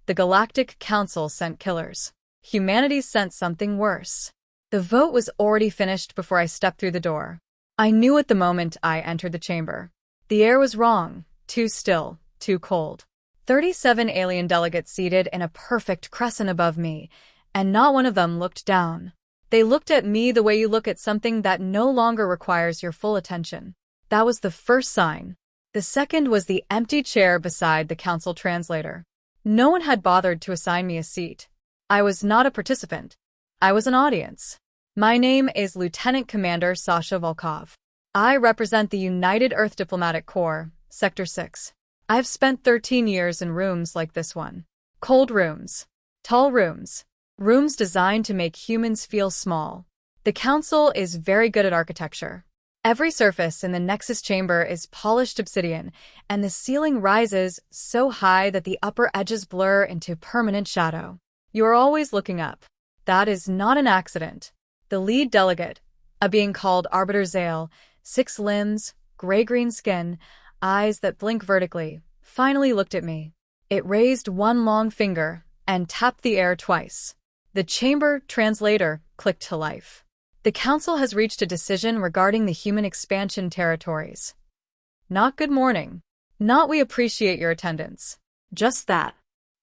The Galactic Council sent killers. Humanity sent something worse. The vote was already finished before I stepped through the door. I knew at the moment I entered the chamber. The air was wrong, too still, too cold. 37 alien delegates seated in a perfect crescent above me, and not one of them looked down. They looked at me the way you look at something that no longer requires your full attention. That was the first sign. The second was the empty chair beside the council translator. No one had bothered to assign me a seat. I was not a participant. I was an audience. My name is Lieutenant Commander Sasha Volkov. I represent the United Earth Diplomatic Corps, Sector 6. I've spent 13 years in rooms like this one. Cold rooms. Tall rooms. Rooms designed to make humans feel small. The council is very good at architecture. Every surface in the Nexus chamber is polished obsidian, and the ceiling rises so high that the upper edges blur into permanent shadow. You are always looking up. That is not an accident. The lead delegate, a being called Arbiter Zale, 6 limbs, gray-green skin, eyes that blink vertically, finally looked at me. It raised one long finger and tapped the air twice. The chamber translator clicked to life. The council has reached a decision regarding the human expansion territories. Not good morning. Not we appreciate your attendance. Just that.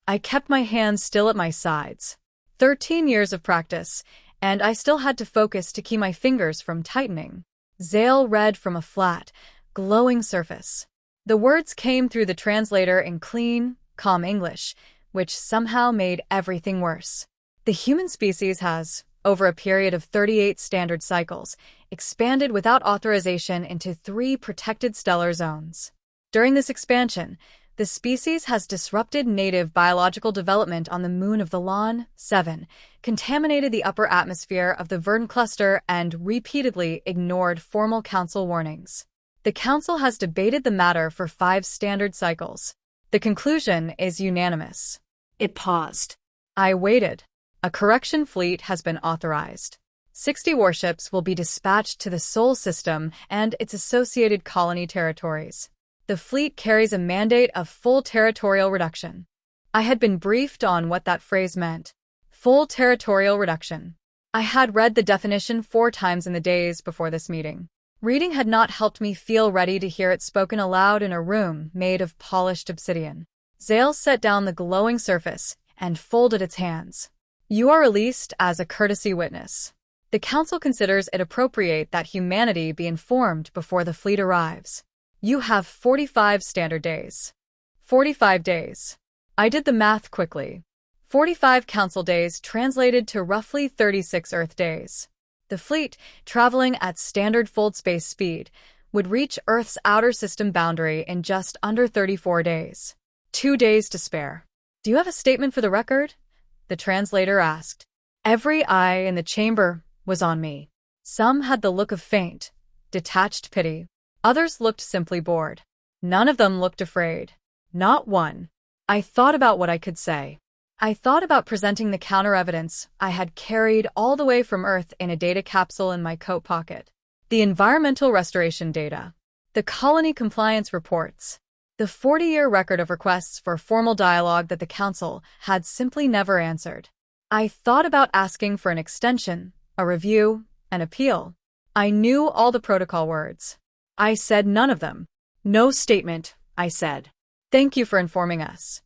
I kept my hands still at my sides. 13 years of practice, and I still had to focus to keep my fingers from tightening. Zale read from a flat, glowing surface. The words came through the translator in clean, calm English, which somehow made everything worse. The human species has, over a period of 38 standard cycles, expanded without authorization into 3 protected stellar zones. During this expansion, the species has disrupted native biological development on the moon of the Lawn 7, contaminated the upper atmosphere of the Verdun cluster, and repeatedly ignored formal council warnings. The council has debated the matter for 5 standard cycles. The conclusion is unanimous. It paused. I waited. A correction fleet has been authorized. 60 warships will be dispatched to the Sol system and its associated colony territories. The fleet carries a mandate of full territorial reduction. I had been briefed on what that phrase meant. Full territorial reduction. I had read the definition 4 times in the days before this meeting. Reading had not helped me feel ready to hear it spoken aloud in a room made of polished obsidian. Zale set down the glowing surface and folded its hands. You are released as a courtesy witness. The council considers it appropriate that humanity be informed before the fleet arrives. You have 45 standard days. 45 days. I did the math quickly. 45 council days translated to roughly 36 Earth days. The fleet, traveling at standard fold space speed, would reach Earth's outer system boundary in just under 34 days. 2 days to spare. Do you have a statement for the record? The translator asked. Every eye in the chamber was on me. Some had the look of faint, detached pity. Others looked simply bored. None of them looked afraid. Not one. I thought about what I could say. I thought about presenting the counter-evidence I had carried all the way from Earth in a data capsule in my coat pocket. The environmental restoration data. The colony compliance reports. The 40-year record of requests for formal dialogue that the council had simply never answered. I thought about asking for an extension, a review, an appeal. I knew all the protocol words. I said none of them. No statement, I said. Thank you for informing us.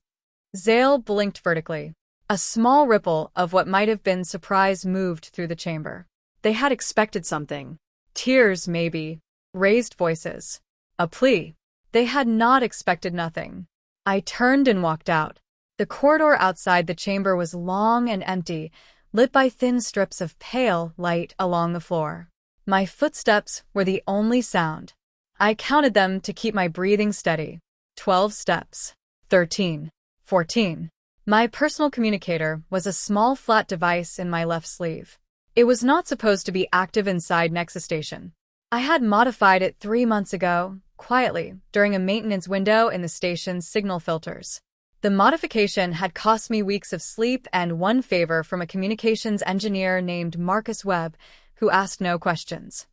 Zale blinked vertically. A small ripple of what might have been surprise moved through the chamber. They had expected something. Tears, maybe. Raised voices. A plea. They had not expected nothing. I turned and walked out. The corridor outside the chamber was long and empty, lit by thin strips of pale light along the floor. My footsteps were the only sound. I counted them to keep my breathing steady. 12 steps. 13. 14. My personal communicator was a small flat device in my left sleeve. It was not supposed to be active inside Nexus Station. I had modified it 3 months ago, quietly, during a maintenance window in the station's signal filters. The modification had cost me weeks of sleep and 1 favor from a communications engineer named Marcus Webb, who asked no questions.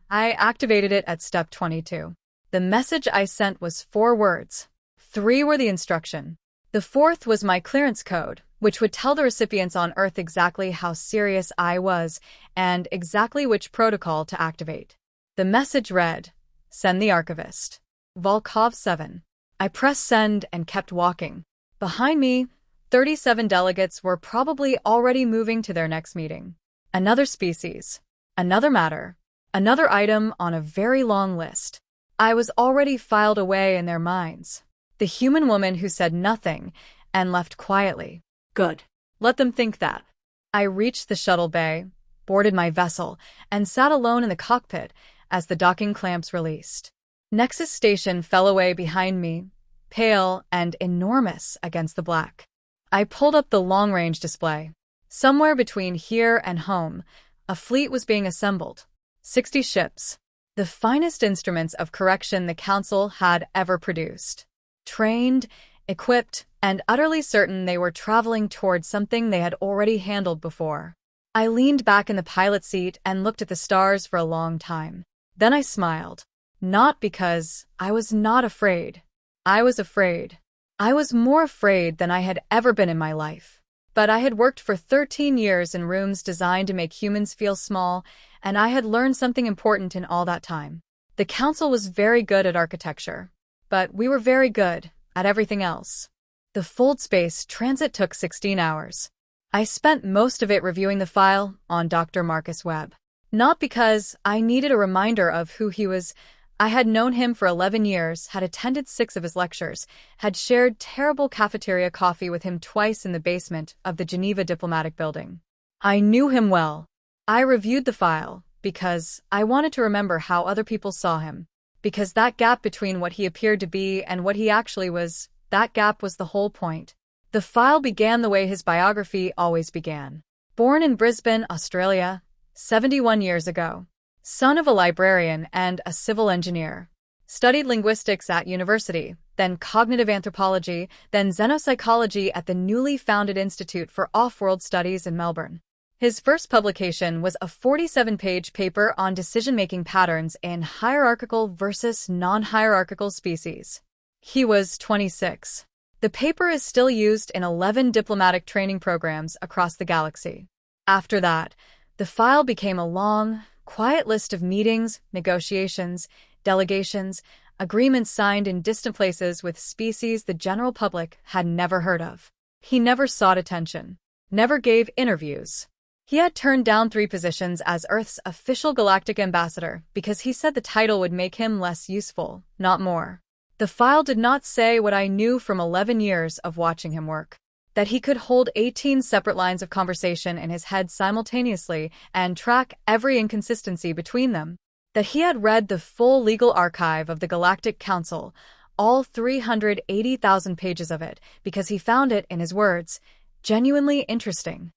I activated it at step 22. The message I sent was 4 words. 3 were the instruction. The fourth was my clearance code, which would tell the recipients on Earth exactly how serious I was and exactly which protocol to activate. The message read, "Send the archivist. Volkov 7. I pressed send and kept walking. Behind me, 37 delegates were probably already moving to their next meeting. Another species. Another matter. Another item on a very long list. I was already filed away in their minds. The human woman who said nothing and left quietly. Good. Let them think that. I reached the shuttle bay, boarded my vessel, and sat alone in the cockpit as the docking clamps released. Nexus Station fell away behind me, pale and enormous against the black. I pulled up the long-range display. Somewhere between here and home, a fleet was being assembled. 60 ships. The finest instruments of correction the Council had ever produced. Trained, equipped, and utterly certain they were traveling towards something they had already handled before. I leaned back in the pilot seat and looked at the stars for a long time. Then I smiled. Not because I was not afraid. I was afraid. I was more afraid than I had ever been in my life. But I had worked for 13 years in rooms designed to make humans feel small, and I had learned something important in all that time. The Council was very good at architecture, but we were very good at everything else. The fold space transit took 16 hours. I spent most of it reviewing the file on Dr. Marcus Webb. Not because I needed a reminder of who he was. I had known him for 11 years, had attended 6 of his lectures, had shared terrible cafeteria coffee with him twice in the basement of the Geneva Diplomatic Building. I knew him well. I reviewed the file because I wanted to remember how other people saw him. Because that gap between what he appeared to be and what he actually was, that gap was the whole point. The file began the way his biography always began. Born in Brisbane, Australia, 71 years ago. Son of a librarian and a civil engineer. Studied linguistics at university, then cognitive anthropology, then xenopsychology at the newly founded Institute for Off-World Studies in Melbourne. His first publication was a 47-page paper on decision-making patterns in hierarchical versus non-hierarchical species. He was 26. The paper is still used in 11 diplomatic training programs across the galaxy. After that, the file became a long, quiet list of meetings, negotiations, delegations, agreements signed in distant places with species the general public had never heard of. He never sought attention, never gave interviews. He had turned down 3 positions as Earth's official galactic ambassador because he said the title would make him less useful, not more. The file did not say what I knew from 11 years of watching him work. That he could hold 18 separate lines of conversation in his head simultaneously and track every inconsistency between them. That he had read the full legal archive of the Galactic Council, all 380,000 pages of it, because he found it, in his words, genuinely interesting.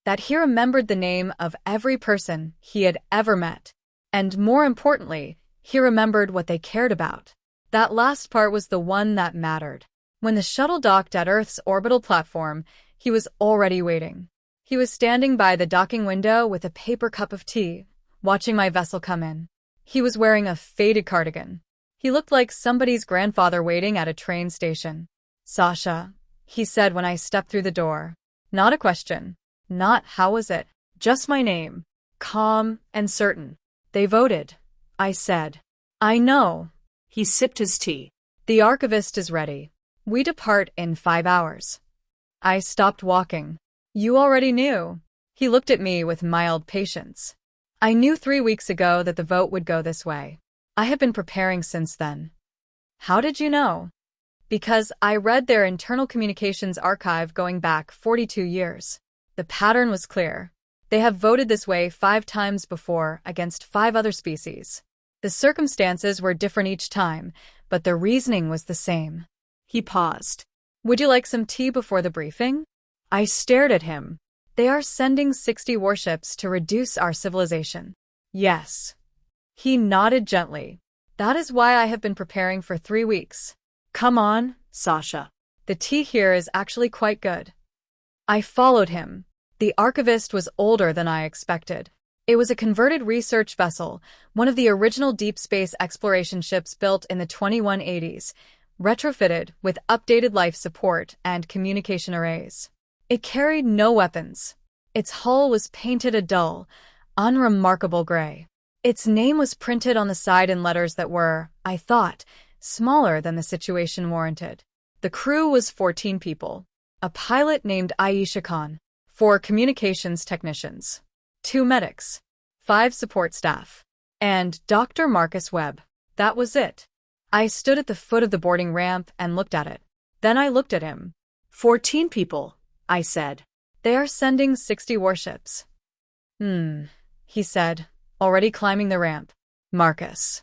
That he remembered the name of every person he had ever met. And more importantly, he remembered what they cared about. That last part was the one that mattered. When the shuttle docked at Earth's orbital platform, he was already waiting. He was standing by the docking window with a paper cup of tea, watching my vessel come in. He was wearing a faded cardigan. He looked like somebody's grandfather waiting at a train station. "Sasha," he said when I stepped through the door. Not a question. Not "how was it?" Just my name. Calm and certain. "They voted," I said. "I know." He sipped his tea. "The archivist is ready. We depart in 5 hours." I stopped walking. "You already knew." He looked at me with mild patience. "I knew 3 weeks ago that the vote would go this way. I have been preparing since then." "How did you know?" "Because I read their internal communications archive going back 42 years. The pattern was clear. They have voted this way 5 times before against 5 other species. The circumstances were different each time, but the reasoning was the same." He paused. "Would you like some tea before the briefing?" I stared at him. "They are sending 60 warships to reduce our civilization." "Yes." He nodded gently. "That is why I have been preparing for 3 weeks. Come on, Sasha. The tea here is actually quite good." I followed him. The archivist was older than I expected. It was a converted research vessel, one of the original deep space exploration ships built in the 2180s, retrofitted with updated life support and communication arrays. It carried no weapons. Its hull was painted a dull, unremarkable gray. Its name was printed on the side in letters that were, I thought, smaller than the situation warranted. The crew was 14 people. A pilot named Aisha Khan, 4 communications technicians, 2 medics, 5 support staff, and Dr. Marcus Webb. That was it. I stood at the foot of the boarding ramp and looked at it. Then I looked at him. 14 people, I said. They are sending 60 warships. He said, already climbing the ramp. Marcus.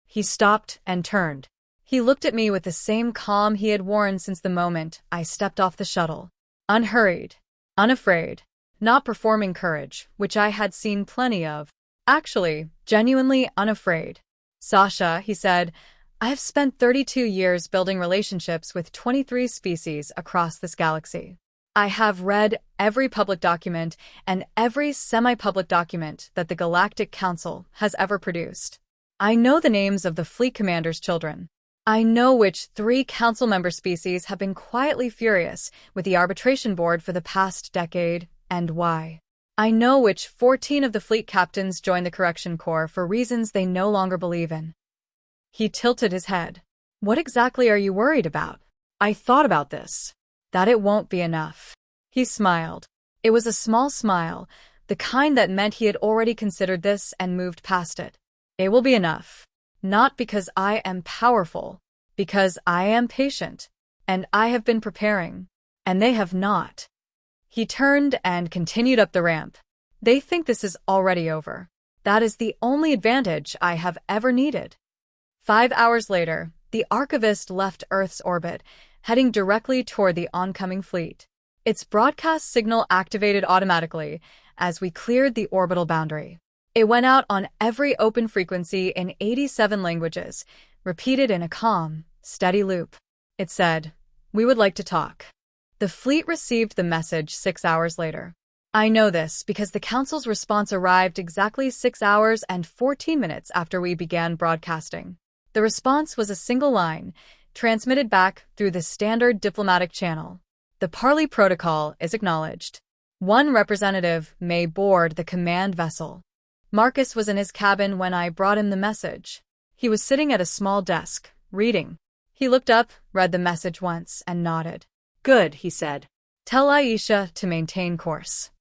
He stopped and turned. He looked at me with the same calm he had worn since the moment I stepped off the shuttle. Unhurried, unafraid, not performing courage, which I had seen plenty of. Actually, genuinely unafraid. Sasha, he said, I have spent 32 years building relationships with 23 species across this galaxy. I have read every public document and every semi-public document that the Galactic Council has ever produced. I know the names of the fleet commander's children. I know which 3 council member species have been quietly furious with the arbitration board for the past decade, and why. I know which 14 of the fleet captains joined the Correction Corps for reasons they no longer believe in. He tilted his head. What exactly are you worried about? I thought about this. That it won't be enough. He smiled. It was a small smile, the kind that meant he had already considered this and moved past it. It will be enough. Not because I am powerful, because I am patient, and I have been preparing, and they have not. He turned and continued up the ramp. They think this is already over. That is the only advantage I have ever needed. 5 hours later, the archivist left Earth's orbit, heading directly toward the oncoming fleet. Its broadcast signal activated automatically as we cleared the orbital boundary. It went out on every open frequency in 87 languages, repeated in a calm, steady loop. It said, "We would like to talk." The fleet received the message 6 hours later. I know this because the Council's response arrived exactly 6 hours and 14 minutes after we began broadcasting. The response was a single line, transmitted back through the standard diplomatic channel. The Parley Protocol is acknowledged. 1 representative may board the command vessel. Marcus was in his cabin when I brought him the message. He was sitting at a small desk, reading. He looked up, read the message once, and nodded. Good, he said. Tell Aisha to maintain course.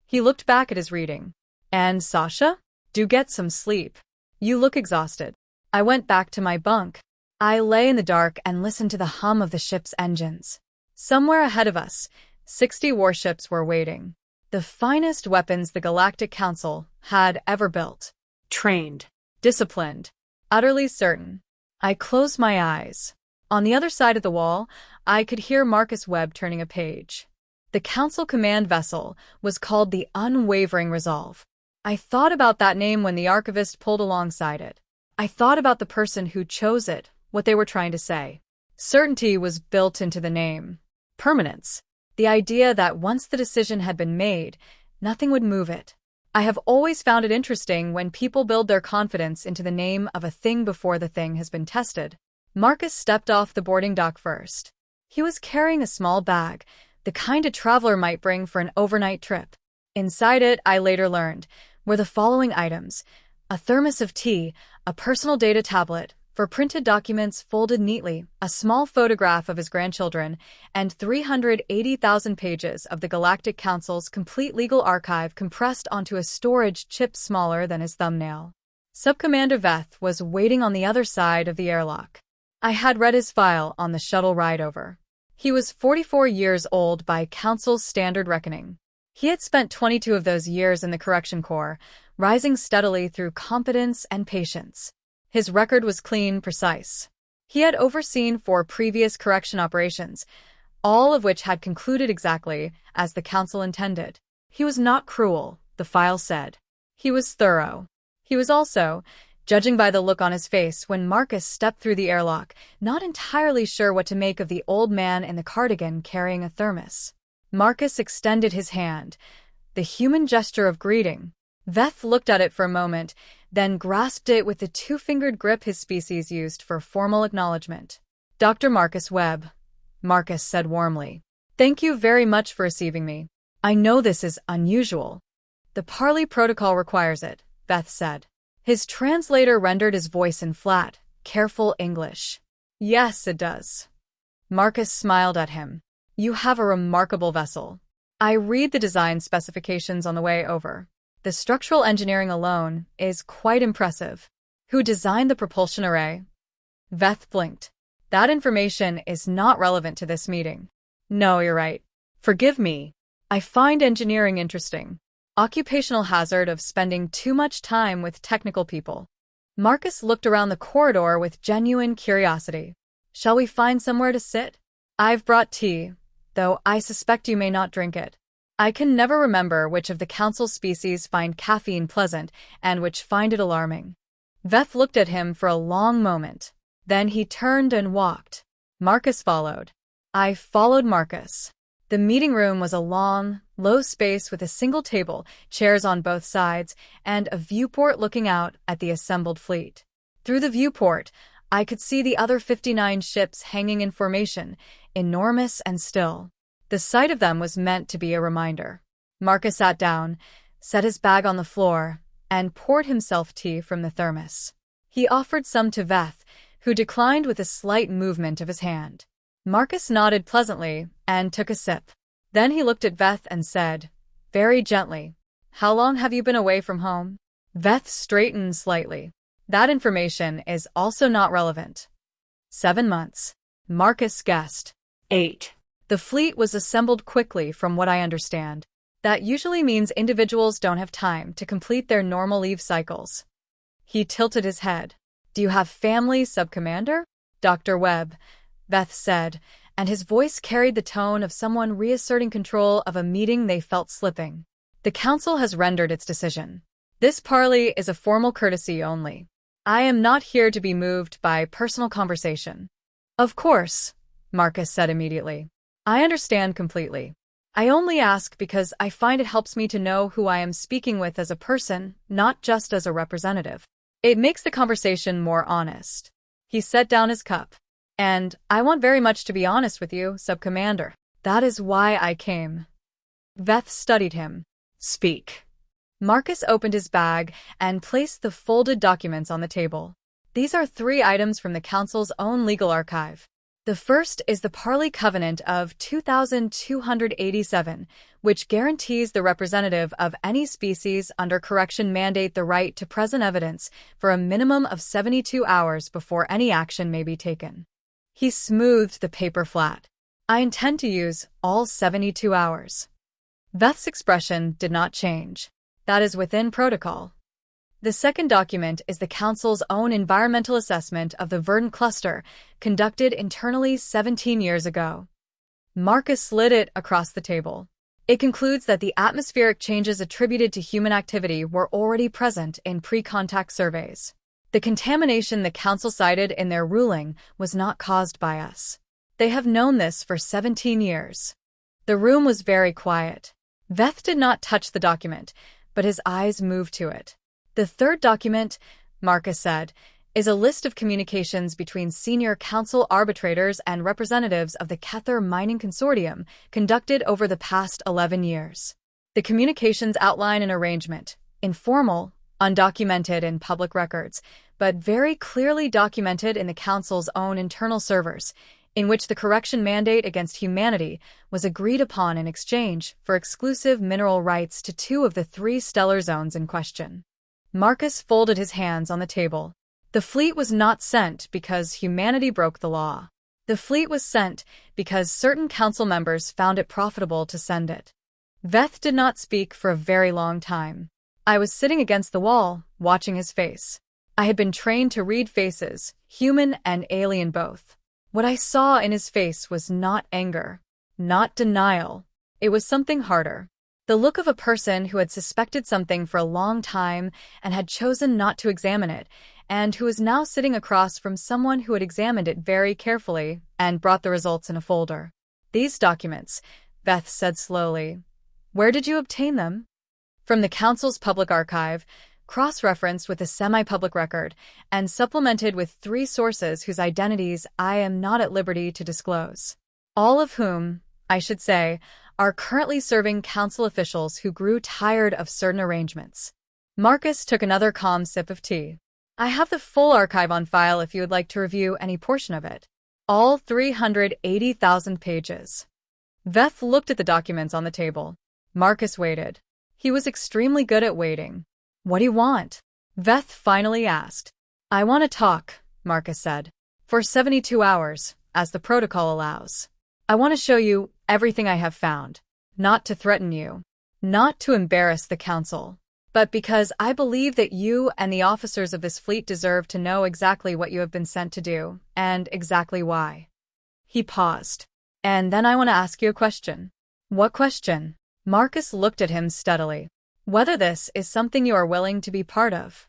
He looked back at his reading. And Sasha? Do get some sleep. You look exhausted. I went back to my bunk. I lay in the dark and listened to the hum of the ship's engines. Somewhere ahead of us, 60 warships were waiting. The finest weapons the Galactic Council had ever built. Trained. Disciplined. Utterly certain. I closed my eyes. On the other side of the wall, I could hear Marcus Webb turning a page. The Council command vessel was called the Unwavering Resolve. I thought about that name when the archivist pulled alongside it. I thought about the person who chose it, what they were trying to say. Certainty was built into the name. Permanence. The idea that once the decision had been made, nothing would move it. I have always found it interesting when people build their confidence into the name of a thing before the thing has been tested. Marcus stepped off the boarding dock first. He was carrying a small bag, the kind a traveler might bring for an overnight trip. Inside it, I later learned, were the following items: a thermos of tea, a personal data tablet, for printed documents folded neatly, a small photograph of his grandchildren, and 380,000 pages of the Galactic Council's complete legal archive compressed onto a storage chip smaller than his thumbnail. Subcommander Veth was waiting on the other side of the airlock. I had read his file on the shuttle ride over. He was 44 years old by Council's standard reckoning. He had spent 22 of those years in the Correction Corps, rising steadily through competence and patience. His record was clean, precise. He had overseen 4 previous correction operations, all of which had concluded exactly as the Council intended. He was not cruel, the file said. He was thorough. He was also, judging by the look on his face when Marcus stepped through the airlock, not entirely sure what to make of the old man in the cardigan carrying a thermos. Marcus extended his hand, the human gesture of greeting. Veth looked at it for a moment, then grasped it with the 2-fingered grip his species used for formal acknowledgement. Dr. Marcus Webb, Marcus said warmly. Thank you very much for receiving me. I know this is unusual. The Parley protocol requires it, Beth said. His translator rendered his voice in flat, careful English. Yes, it does. Marcus smiled at him. You have a remarkable vessel. I read the design specifications on the way over. The structural engineering alone is quite impressive. Who designed the propulsion array? Beth blinked. That information is not relevant to this meeting. No, you're right. Forgive me. I find engineering interesting. Occupational hazard of spending too much time with technical people. Marcus looked around the corridor with genuine curiosity. Shall we find somewhere to sit? I've brought tea, though I suspect you may not drink it. I can never remember which of the council species find caffeine pleasant and which find it alarming. Beth looked at him for a long moment. Then he turned and walked. Marcus followed. I followed Marcus. The meeting room was a long, low space with a single table, chairs on both sides, and a viewport looking out at the assembled fleet. Through the viewport, I could see the other 59 ships hanging in formation, enormous and still. The sight of them was meant to be a reminder. Marcus sat down, set his bag on the floor, and poured himself tea from the thermos. He offered some to Beth, who declined with a slight movement of his hand. Marcus nodded pleasantly and took a sip. Then he looked at Beth and said, very gently, How long have you been away from home? Beth straightened slightly. That information is also not relevant. 7 months. Marcus guessed. 8. The fleet was assembled quickly from what I understand. That usually means individuals don't have time to complete their normal leave cycles. He tilted his head. Do you have family, Subcommander? Dr. Webb, Beth said, and his voice carried the tone of someone reasserting control of a meeting they felt slipping. The council has rendered its decision. This parley is a formal courtesy only. I am not here to be moved by personal conversation. Of course, Marcus said immediately. I understand completely. I only ask because I find it helps me to know who I am speaking with as a person, not just as a representative. It makes the conversation more honest. He set down his cup. And I want very much to be honest with you, Subcommander. That is why I came. Beth studied him. Speak. Marcus opened his bag and placed the folded documents on the table. These are 3 items from the Council's own legal archive. The first is the Parley Covenant of 2287, which guarantees the representative of any species under correction mandate the right to present evidence for a minimum of 72 hours before any action may be taken. He smoothed the paper flat. I intend to use all 72 hours. Beth's expression did not change. That is within protocol. The second document is the Council's own environmental assessment of the Verdant Cluster, conducted internally 17 years ago. Marcus slid it across the table. It concludes that the atmospheric changes attributed to human activity were already present in pre-contact surveys. The contamination the Council cited in their ruling was not caused by us. They have known this for 17 years. The room was very quiet. Beth did not touch the document, but his eyes moved to it. The third document, Marcus said, is a list of communications between senior council arbitrators and representatives of the Kether Mining Consortium conducted over the past 11 years. The communications outline an arrangement, informal, undocumented in public records, but very clearly documented in the Council's own internal servers, in which the correction mandate against humanity was agreed upon in exchange for exclusive mineral rights to 2 of the 3 stellar zones in question. Marcus folded his hands on the table. The fleet was not sent because humanity broke the law. The fleet was sent because certain council members found it profitable to send it. Beth did not speak for a very long time. I was sitting against the wall, watching his face. I had been trained to read faces, human and alien both. What I saw in his face was not anger, not denial. It was something harder. The look of a person who had suspected something for a long time and had chosen not to examine it, and who was now sitting across from someone who had examined it very carefully and brought the results in a folder. These documents, Beth said slowly. Where did you obtain them? From the Council's public archive, cross-referenced with a semi-public record, and supplemented with 3 sources whose identities I am not at liberty to disclose. All of whom, I should say, are currently serving council officials who grew tired of certain arrangements. Marcus took another calm sip of tea. I have the full archive on file if you would like to review any portion of it. All 380,000 pages. Veth looked at the documents on the table. Marcus waited. He was extremely good at waiting. What do you want? Veth finally asked. I want to talk, Marcus said. For 72 hours, as the protocol allows. I want to show you everything I have found. Not to threaten you. Not to embarrass the council. But because I believe that you and the officers of this fleet deserve to know exactly what you have been sent to do, and exactly why. He paused. And then I want to ask you a question. What question? Marcus looked at him steadily. Whether this is something you are willing to be part of.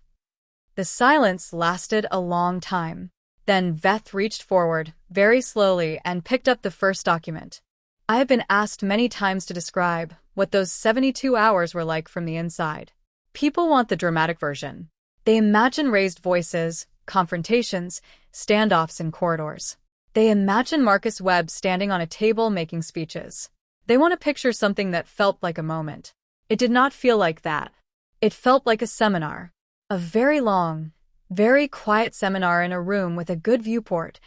The silence lasted a long time. Then Veth reached forward, very slowly, and picked up the first document. I have been asked many times to describe what those 72 hours were like from the inside. People want the dramatic version. They imagine raised voices, confrontations, standoffs in corridors. They imagine Marcus Webb standing on a table making speeches. They want to picture something that felt like a moment. It did not feel like that. It felt like a seminar. A very long, very quiet seminar in a room with a good viewport,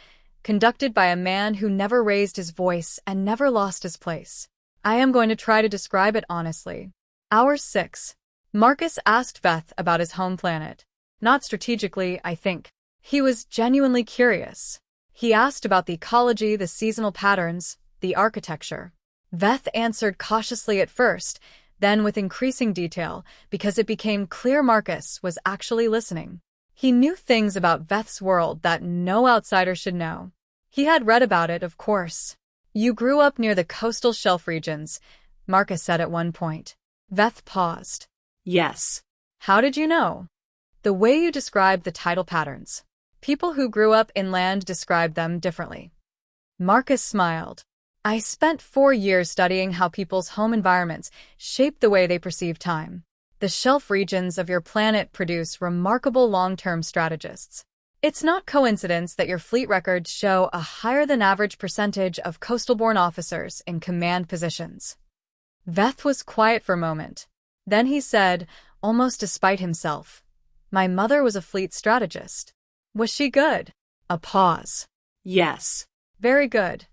conducted by a man who never raised his voice and never lost his place. I am going to try to describe it honestly. Hour 6. Marcus asked Veth about his home planet. Not strategically, I think. He was genuinely curious. He asked about the ecology, the seasonal patterns, the architecture. Veth answered cautiously at first, then with increasing detail, because it became clear Marcus was actually listening. He knew things about Veth's world that no outsider should know. He had read about it, of course. You grew up near the coastal shelf regions, Marcus said at one point. Veth paused. Yes. How did you know? The way you described the tidal patterns. People who grew up inland described them differently. Marcus smiled. I spent 4 years studying how people's home environments shape the way they perceive time. The shelf regions of your planet produce remarkable long-term strategists. It's not coincidence that your fleet records show a higher-than-average percentage of coastal-born officers in command positions. Veth was quiet for a moment. Then he said, almost despite himself, my mother was a fleet strategist. Was she good? A pause. Yes. Very good.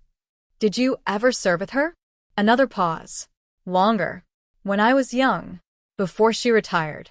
Did you ever serve with her? Another pause. Longer. When I was young. Before she retired.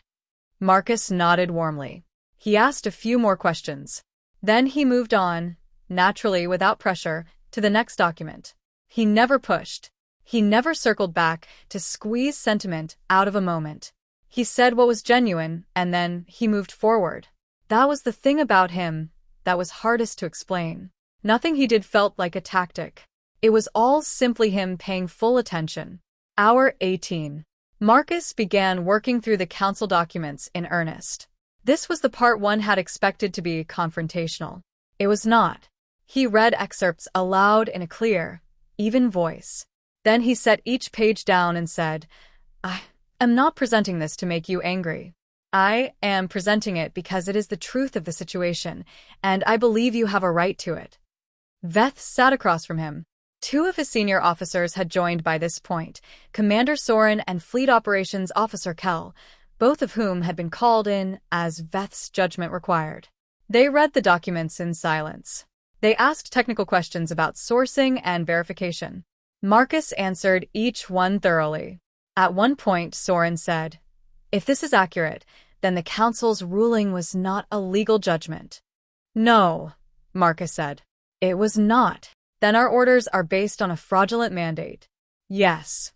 Marcus nodded warmly. He asked a few more questions. Then he moved on, naturally without pressure, to the next document. He never pushed. He never circled back to squeeze sentiment out of a moment. He said what was genuine, and then he moved forward. That was the thing about him that was hardest to explain. Nothing he did felt like a tactic. It was all simply him paying full attention. Hour 18. Marcus began working through the council documents in earnest. This was the part one had expected to be confrontational. It was not. He read excerpts aloud in a clear, even voice. Then he set each page down and said, I am not presenting this to make you angry. I am presenting it because it is the truth of the situation, and I believe you have a right to it. Veth sat across from him. 2 of his senior officers had joined by this point, Commander Soren and Fleet Operations Officer Kell, both of whom had been called in as Veth's judgment required. They read the documents in silence. They asked technical questions about sourcing and verification. Marcus answered each one thoroughly. At one point, Soren said, if this is accurate, then the council's ruling was not a legal judgment. No, Marcus said. It was not. Then our orders are based on a fraudulent mandate. Yes.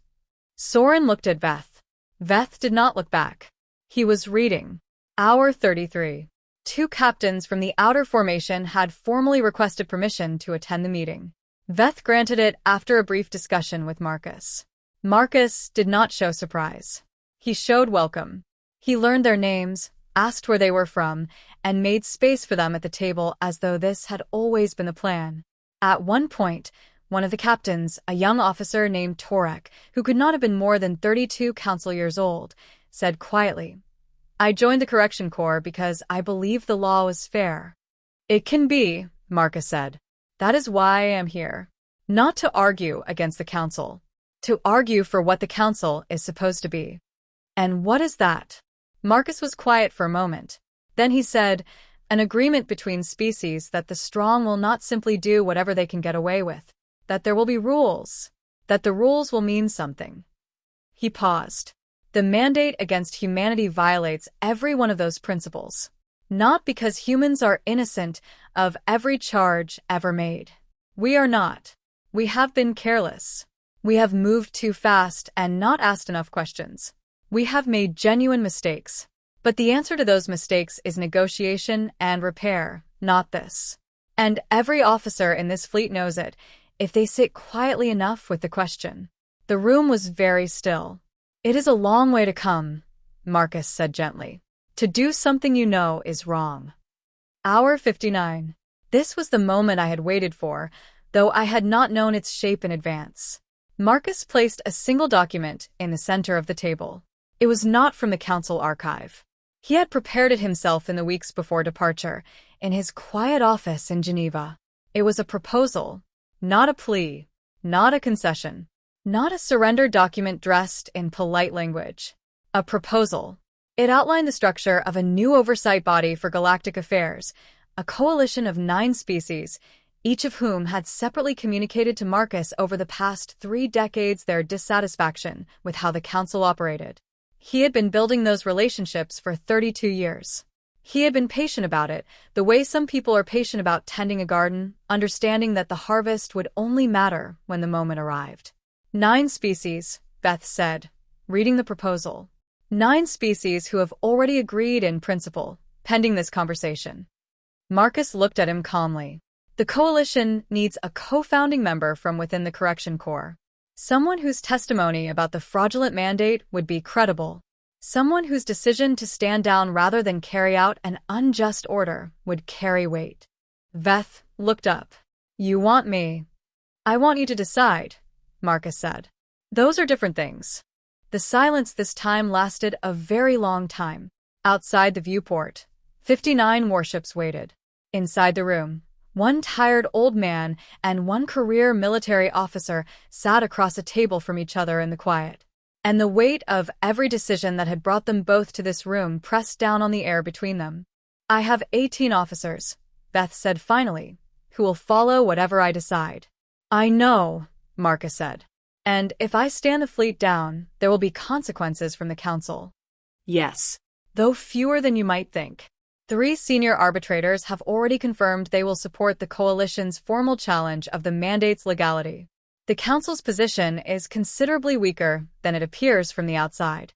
Soren looked at Veth. Veth did not look back. He was reading. Hour 33. 2 captains from the outer formation had formally requested permission to attend the meeting. Veth granted it after a brief discussion with Marcus. Marcus did not show surprise. He showed welcome. He learned their names, asked where they were from, and made space for them at the table as though this had always been the plan. At one point, one of the captains, a young officer named Torek, who could not have been more than 32 council years old, said quietly, I joined the Correction Corps because I believe the law was fair. It can be, Marcus said. That is why I am here. Not to argue against the council. To argue for what the council is supposed to be. And what is that? Marcus was quiet for a moment. Then he said, an agreement between species that the strong will not simply do whatever they can get away with. That there will be rules. That the rules will mean something. He paused. The mandate against humanity violates every one of those principles. Not because humans are innocent of every charge ever made. We are not. We have been careless. We have moved too fast and not asked enough questions. We have made genuine mistakes. But the answer to those mistakes is negotiation and repair, not this. And every officer in this fleet knows it, if they sit quietly enough with the question. The room was very still. It is a long way to come, Marcus said gently. To do something you know is wrong. Hour 59. This was the moment I had waited for, though I had not known its shape in advance. Marcus placed a single document in the center of the table. It was not from the council archive. He had prepared it himself in the weeks before departure, in his quiet office in Geneva. It was a proposal, not a plea, not a concession, not a surrender document dressed in polite language. A proposal. It outlined the structure of a new oversight body for galactic affairs, a coalition of 9 species, each of whom had separately communicated to Marcus over the past 3 decades their dissatisfaction with how the council operated. He had been building those relationships for 32 years. He had been patient about it, the way some people are patient about tending a garden, understanding that the harvest would only matter when the moment arrived. 9 species, Beth said, reading the proposal. 9 species who have already agreed in principle, pending this conversation. Marcus looked at him calmly. The coalition needs a co-founding member from within the Correction Corps. Someone whose testimony about the fraudulent mandate would be credible. Someone whose decision to stand down rather than carry out an unjust order would carry weight. Beth looked up. You want me? I want you to decide, Marcus said. Those are different things. The silence this time lasted a very long time. Outside the viewport, 59 warships waited. Inside the room, one tired old man and one career military officer sat across a table from each other in the quiet. And the weight of every decision that had brought them both to this room pressed down on the air between them. I have 18 officers, Beth said finally, who will follow whatever I decide. I know, Marcus said. And if I stand the fleet down, there will be consequences from the council. Yes. Though fewer than you might think. 3 senior arbitrators have already confirmed they will support the coalition's formal challenge of the mandate's legality. The council's position is considerably weaker than it appears from the outside.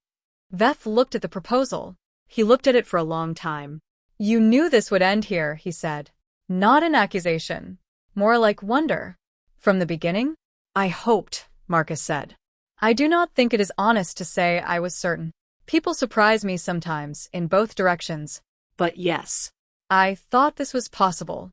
Veth looked at the proposal. He looked at it for a long time. You knew this would end here, he said. Not an accusation. More like wonder. From the beginning? I hoped, Marcus said. I do not think it is honest to say I was certain. People surprise me sometimes, in both directions. But yes. I thought this was possible.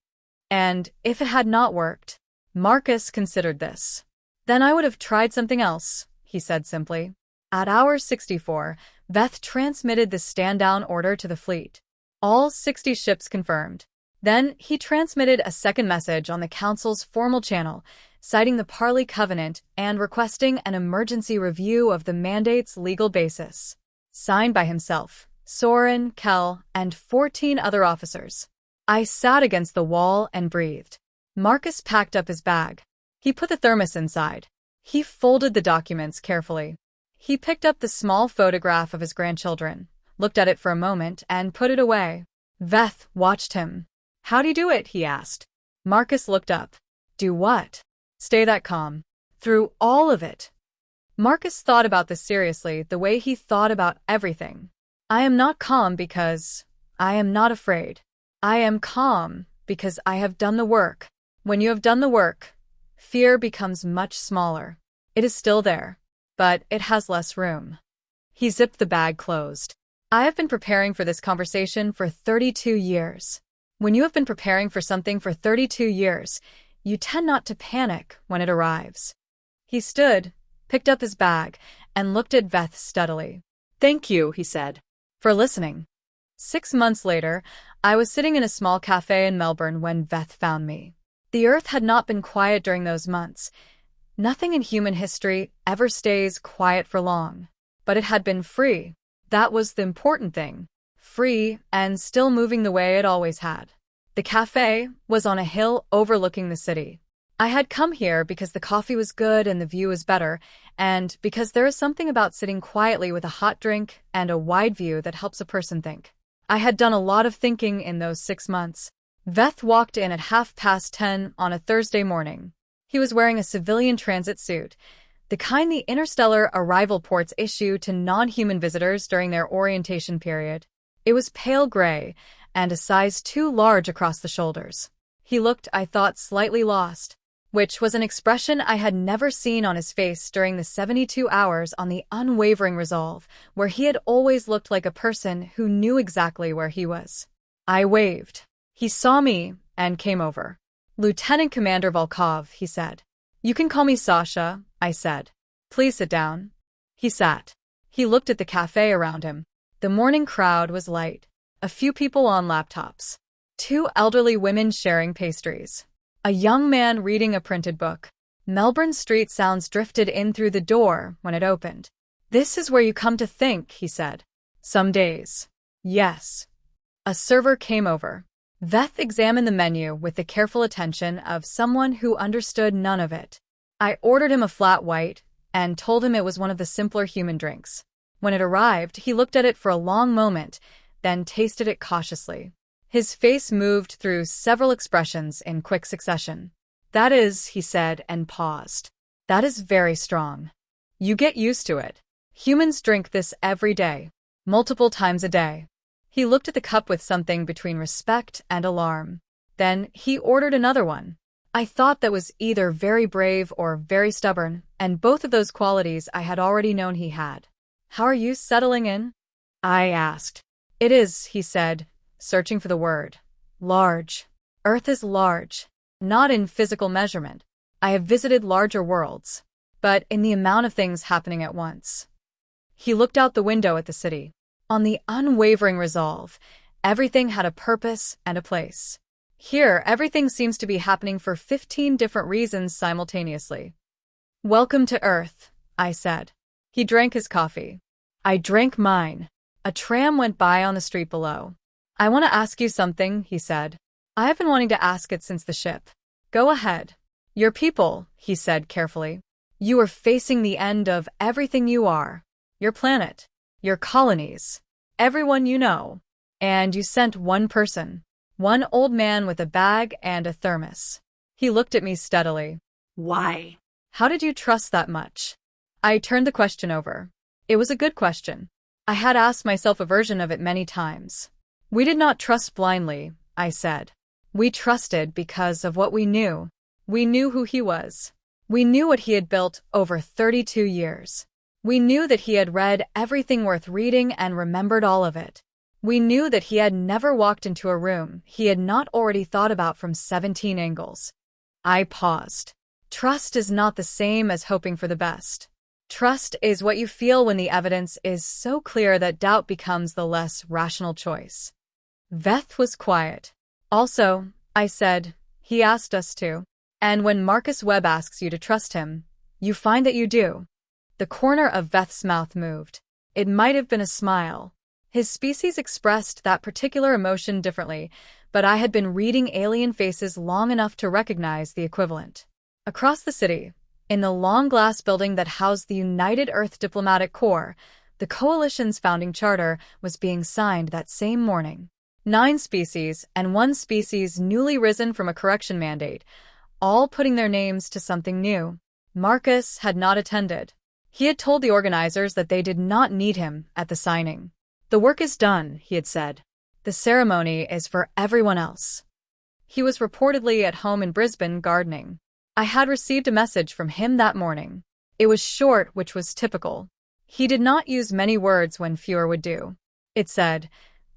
And if it had not worked, Marcus considered this. Then I would have tried something else, he said simply. At hour 64, Veth transmitted the stand-down order to the fleet. All 60 ships confirmed. Then he transmitted a second message on the Council's formal channel, citing the Parley Covenant and requesting an emergency review of the mandate's legal basis. Signed by himself, Soren, Kell, and 14 other officers. I sat against the wall and breathed. Marcus packed up his bag. He put the thermos inside. He folded the documents carefully. He picked up the small photograph of his grandchildren, looked at it for a moment, and put it away. Veth watched him. How do you do it? He asked. Marcus looked up. Do what? Stay that calm. Through all of it. Marcus thought about this seriously, the way he thought about everything. I am not calm because I am not afraid. I am calm because I have done the work. When you have done the work, fear becomes much smaller. It is still there, but it has less room. He zipped the bag closed. I have been preparing for this conversation for 32 years. When you have been preparing for something for 32 years, you tend not to panic when it arrives. He stood, picked up his bag, and looked at Veth steadily. Thank you, he said. for listening. 6 months later, I was sitting in a small cafe in Melbourne when Veth found me. The earth had not been quiet during those months. Nothing in human history ever stays quiet for long. But it had been free. That was the important thing. Free and still moving the way it always had. The cafe was on a hill overlooking the city. I had come here because the coffee was good and the view was better, and because there is something about sitting quietly with a hot drink and a wide view that helps a person think. I had done a lot of thinking in those 6 months. Veth walked in at 10:30 on a Thursday morning. He was wearing a civilian transit suit, the kind the interstellar arrival ports issue to non-human visitors during their orientation period. It was pale gray and a size too large across the shoulders. He looked, I thought, slightly lost, which was an expression I had never seen on his face during the 72 hours on the unwavering resolve, where he had always looked like a person who knew exactly where he was. I waved. He saw me and came over. "Lieutenant Commander Volkov," he said. "You can call me Sasha," I said. "Please sit down." He sat. He looked at the cafe around him. The morning crowd was light. A few people on laptops. 2 elderly women sharing pastries. A young man reading a printed book. Melbourne street sounds drifted in through the door when it opened. "This is where you come to think," he said. "Some days." "Yes." A server came over. Veth examined the menu with the careful attention of someone who understood none of it. I ordered him a flat white and told him it was one of the simpler human drinks. When it arrived, he looked at it for a long moment, then tasted it cautiously. His face moved through several expressions in quick succession. "That is," he said and paused. "That is very strong. You get used to it. Humans drink this every day, multiple times a day." He looked at the cup with something between respect and alarm. Then he ordered another one. I thought that was either very brave or very stubborn, and both of those qualities I had already known he had. "How are you settling in?" I asked. "It is," he said, searching for the word. "Large. Earth is large. Not in physical measurement. I have visited larger worlds, but in the amount of things happening at once." He looked out the window at the city. On the unwavering resolve, everything had a purpose and a place. Here, everything seems to be happening for 15 different reasons simultaneously. "Welcome to Earth," I said. He drank his coffee. I drank mine. A tram went by on the street below. "I want to ask you something," he said. "I have been wanting to ask it since the ship." "Go ahead." "Your people," he said carefully. "You are facing the end of everything you are. Your planet. Your colonies. Everyone you know. And you sent one person. One old man with a bag and a thermos." He looked at me steadily. Why? "How did you trust that much?" I turned the question over. It was a good question. I had asked myself a version of it many times. "We did not trust blindly," I said. "We trusted because of what we knew. We knew who he was. We knew what he had built over 32 years. We knew that he had read everything worth reading and remembered all of it. We knew that he had never walked into a room he had not already thought about from 17 angles." I paused. Trust is not the same as hoping for the best. Trust is what you feel when the evidence is so clear that doubt becomes the less rational choice. Veth was quiet. "Also," I said, "he asked us to. And when Marcus Webb asks you to trust him, you find that you do." The corner of Veth's mouth moved. It might have been a smile. His species expressed that particular emotion differently, but I had been reading alien faces long enough to recognize the equivalent. Across the city, in the long glass building that housed the United Earth Diplomatic Corps, the Coalition's founding charter was being signed that same morning. 9 species and 1 species newly risen from a correction mandate, all putting their names to something new. Marcus had not attended. He had told the organizers that they did not need him at the signing. "The work is done," he had said. "The ceremony is for everyone else." He was reportedly at home in Brisbane gardening. I had received a message from him that morning. It was short, which was typical. He did not use many words when fewer would do. It said,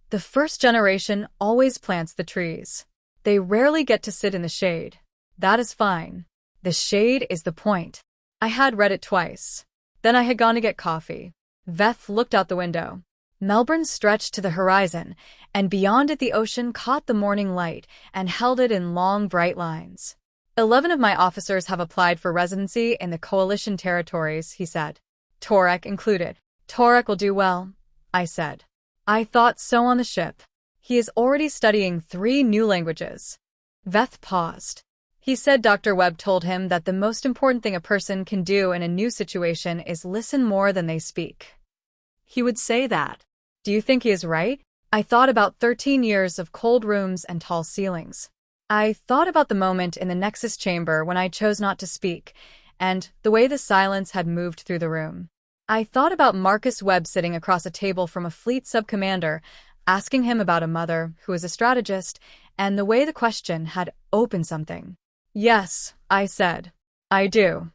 "The first generation always plants the trees. They rarely get to sit in the shade. That is fine. The shade is the point." I had read it twice. Then I had gone to get coffee. Veth looked out the window. Melbourne stretched to the horizon, and beyond it the ocean caught the morning light and held it in long, bright lines. 11 of my officers have applied for residency in the coalition territories, he said. Torek included. Torek will do well, I said. I thought so on the ship. He is already studying 3 new languages. Veth paused. He said Dr. Webb told him that the most important thing a person can do in a new situation is listen more than they speak. He would say that. Do you think he is right? I thought about 13 years of cold rooms and tall ceilings. I thought about the moment in the Nexus chamber when I chose not to speak, and the way the silence had moved through the room. I thought about Marcus Webb sitting across a table from a fleet sub-commander, asking him about a mother who is a strategist, and the way the question had opened something. Yes, I said. I do.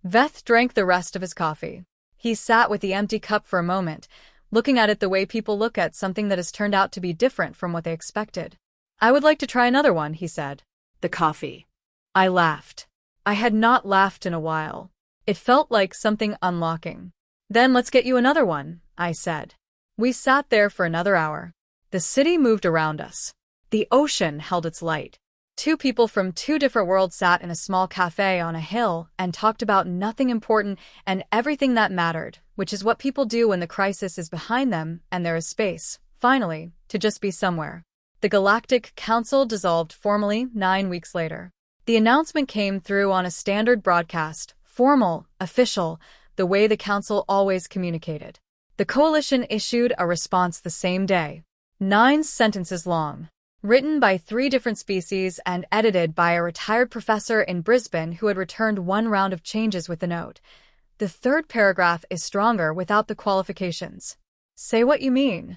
Veth drank the rest of his coffee. He sat with the empty cup for a moment, looking at it the way people look at something that has turned out to be different from what they expected. I would like to try another one, he said. The coffee. I laughed. I had not laughed in a while. It felt like something unlocking. Then let's get you another one, I said. We sat there for another hour. The city moved around us. The ocean held its light. 2 people from 2 different worlds sat in a small cafe on a hill and talked about nothing important and everything that mattered, which is what people do when the crisis is behind them and there is space, finally, to just be somewhere. The Galactic Council dissolved formally 9 weeks later. The announcement came through on a standard broadcast, formal, official, the way the Council always communicated. The Coalition issued a response the same day. 9 sentences long. Written by 3 different species and edited by a retired professor in Brisbane who had returned 1 round of changes with the note. The 3rd paragraph is stronger without the qualifications. Say what you mean.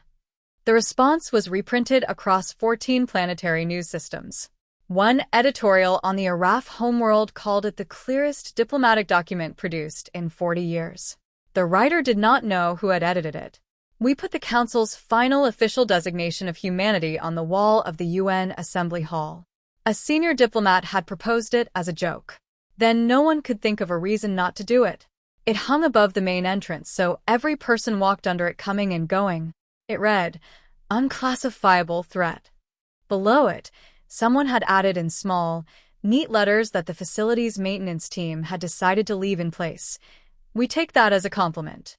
The response was reprinted across 14 planetary news systems. One editorial on the Araf homeworld called it the clearest diplomatic document produced in 40 years. The writer did not know who had edited it. We put the Council's final official designation of humanity on the wall of the UN Assembly Hall. A senior diplomat had proposed it as a joke. Then no one could think of a reason not to do it. It hung above the main entrance, so every person walked under it coming and going. It read, "Unclassifiable threat." Below it, someone had added in small, neat letters that the facilities maintenance team had decided to leave in place. We take that as a compliment.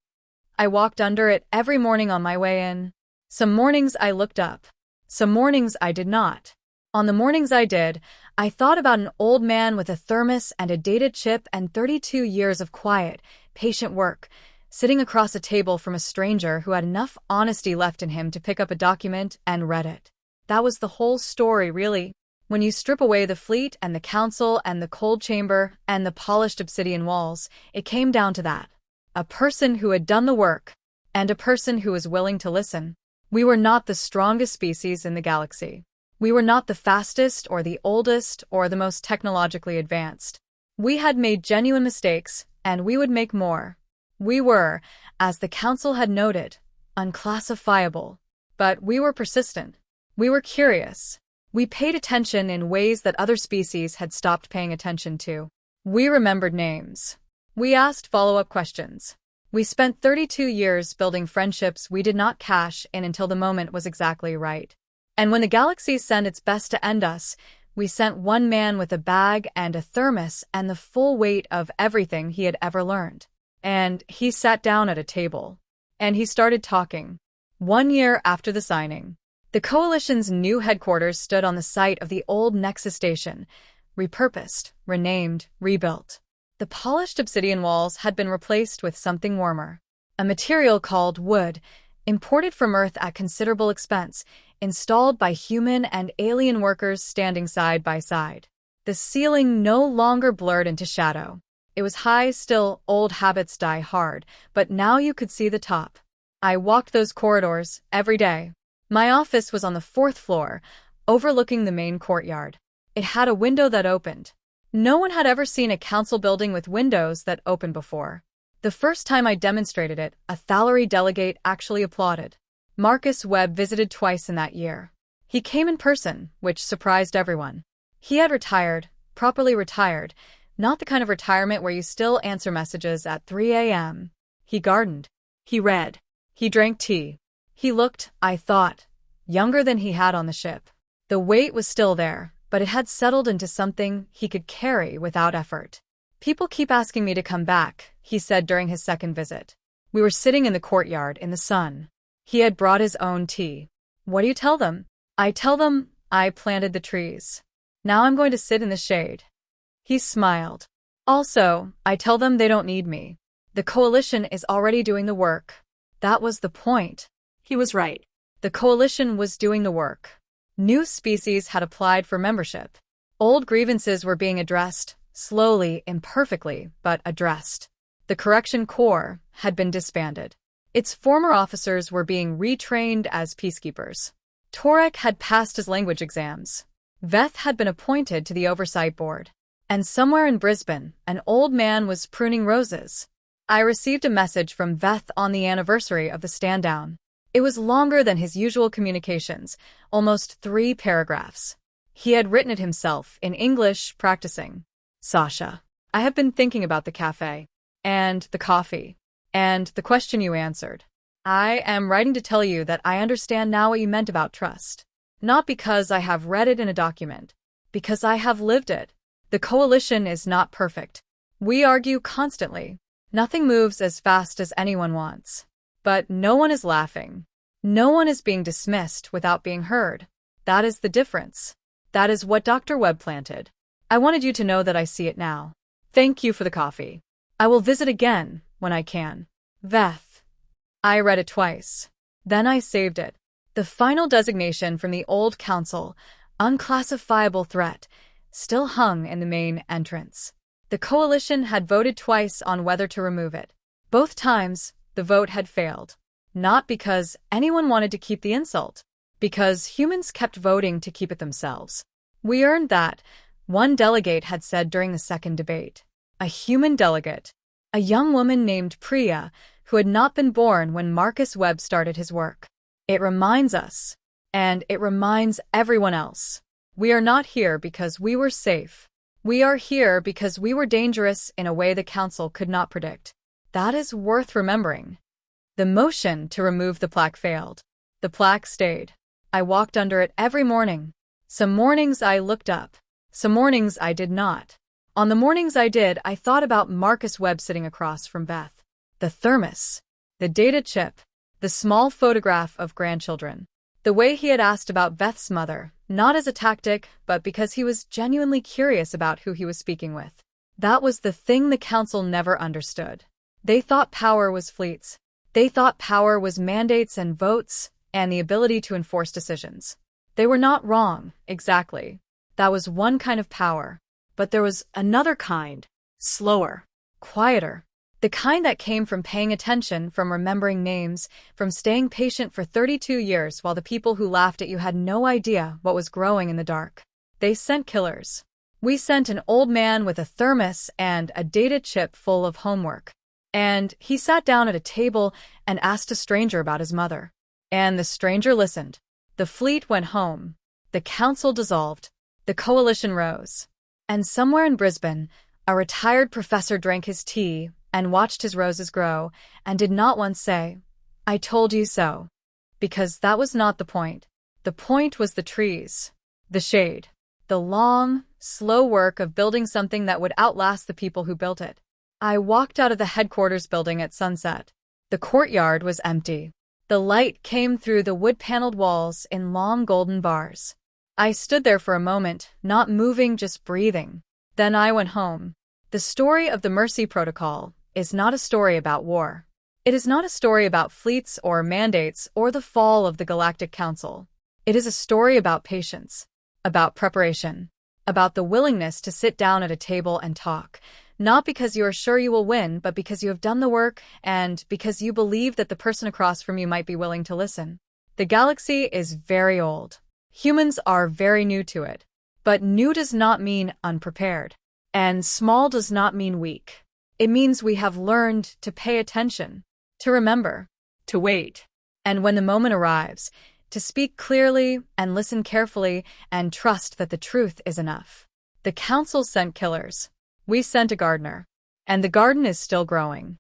I walked under it every morning on my way in. Some mornings I looked up. Some mornings I did not. On the mornings I did, I thought about an old man with a thermos and a dated chip and 32 years of quiet, patient work, sitting across a table from a stranger who had enough honesty left in him to pick up a document and read it. That was the whole story, really. When you strip away the fleet and the council and the cold chamber and the polished obsidian walls, it came down to that. A person who had done the work, and a person who was willing to listen. We were not the strongest species in the galaxy. We were not the fastest or the oldest or the most technologically advanced. We had made genuine mistakes, and we would make more. We were, as the Council had noted, unclassifiable. But we were persistent. We were curious. We paid attention in ways that other species had stopped paying attention to. We remembered names. We asked follow-up questions. We spent 32 years building friendships we did not cash in until the moment was exactly right. And when the galaxy sent its best to end us, we sent one man with a bag and a thermos and the full weight of everything he had ever learned. And he sat down at a table. And he started talking. 1 year after the signing, the Coalition's new headquarters stood on the site of the old Nexus station, repurposed, renamed, rebuilt. The polished obsidian walls had been replaced with something warmer. A material called wood, imported from Earth at considerable expense, installed by human and alien workers standing side by side. The ceiling no longer blurred into shadow. It was high still, old habits die hard, but now you could see the top. I walked those corridors every day. My office was on the 4th floor, overlooking the main courtyard. It had a window that opened. No one had ever seen a council building with windows that opened before. The first time I demonstrated it, a Thalary delegate actually applauded. Marcus Webb visited twice in that year. He came in person, which surprised everyone. He had retired, properly retired, not the kind of retirement where you still answer messages at 3 a.m. He gardened. He read. He drank tea. He looked, I thought, younger than he had on the ship. The weight was still there, but it had settled into something he could carry without effort. People keep asking me to come back, he said during his second visit. We were sitting in the courtyard in the sun. He had brought his own tea. What do you tell them? I tell them I planted the trees. Now I'm going to sit in the shade. He smiled. Also, I tell them they don't need me. The coalition is already doing the work. That was the point. He was right. The coalition was doing the work. New species had applied for membership. Old grievances were being addressed, slowly, imperfectly, but addressed. The Correction Corps had been disbanded. Its former officers were being retrained as peacekeepers. Torek had passed his language exams. Veth had been appointed to the oversight board. And somewhere in Brisbane, an old man was pruning roses. I received a message from Veth on the anniversary of the stand-down. It was longer than his usual communications, almost 3 paragraphs. He had written it himself, in English, practicing. Sasha, I have been thinking about the cafe, and the coffee, and the question you answered. I am writing to tell you that I understand now what you meant about trust. Not because I have read it in a document, because I have lived it. The coalition is not perfect. We argue constantly. Nothing moves as fast as anyone wants. But no one is laughing. No one is being dismissed without being heard. That is the difference. That is what Dr. Webb planted. I wanted you to know that I see it now. Thank you for the coffee. I will visit again when I can. Veth. I read it twice. Then I saved it. The final designation from the old council, unclassifiable threat, still hung in the main entrance. The coalition had voted twice on whether to remove it. Both times, the vote had failed. Not because anyone wanted to keep the insult, because humans kept voting to keep it themselves. We earned that, one delegate had said during the second debate. A human delegate. A young woman named Priya, who had not been born when Marcus Webb started his work. It reminds us, and it reminds everyone else. We are not here because we were safe. We are here because we were dangerous in a way the council could not predict. That is worth remembering. The motion to remove the plaque failed. The plaque stayed. I walked under it every morning. Some mornings I looked up. Some mornings I did not. On the mornings I did, I thought about Marcus Webb sitting across from Beth. The thermos. The data chip. The small photograph of grandchildren. The way he had asked about Beth's mother, not as a tactic, but because he was genuinely curious about who he was speaking with. That was the thing the council never understood. They thought power was fleets. They thought power was mandates and votes, and the ability to enforce decisions. They were not wrong, exactly. That was one kind of power. But there was another kind. Slower. Quieter. The kind that came from paying attention, from remembering names, from staying patient for 32 years while the people who laughed at you had no idea what was growing in the dark. They sent killers. We sent an old man with a thermos and a data chip full of homework. And he sat down at a table and asked a stranger about his mother. And the stranger listened. The fleet went home. The council dissolved. The coalition rose. And somewhere in Brisbane, a retired professor drank his tea and watched his roses grow, and did not once say, "I told you so." Because that was not the point. The point was the trees, the shade, the long, slow work of building something that would outlast the people who built it. I walked out of the headquarters building at sunset. The courtyard was empty. The light came through the wood-paneled walls in long golden bars. I stood there for a moment, not moving, just breathing. Then I went home. The story of the Mercy Protocol is not a story about war. It is not a story about fleets or mandates or the fall of the Galactic Council. It is a story about patience, about preparation, about the willingness to sit down at a table and talk, not because you are sure you will win, but because you have done the work and because you believe that the person across from you might be willing to listen. The galaxy is very old. Humans are very new to it. But new does not mean unprepared. And small does not mean weak. It means we have learned to pay attention, to remember, to wait. And when the moment arrives, to speak clearly and listen carefully and trust that the truth is enough. The council sent killers. We sent a gardener. And the garden is still growing.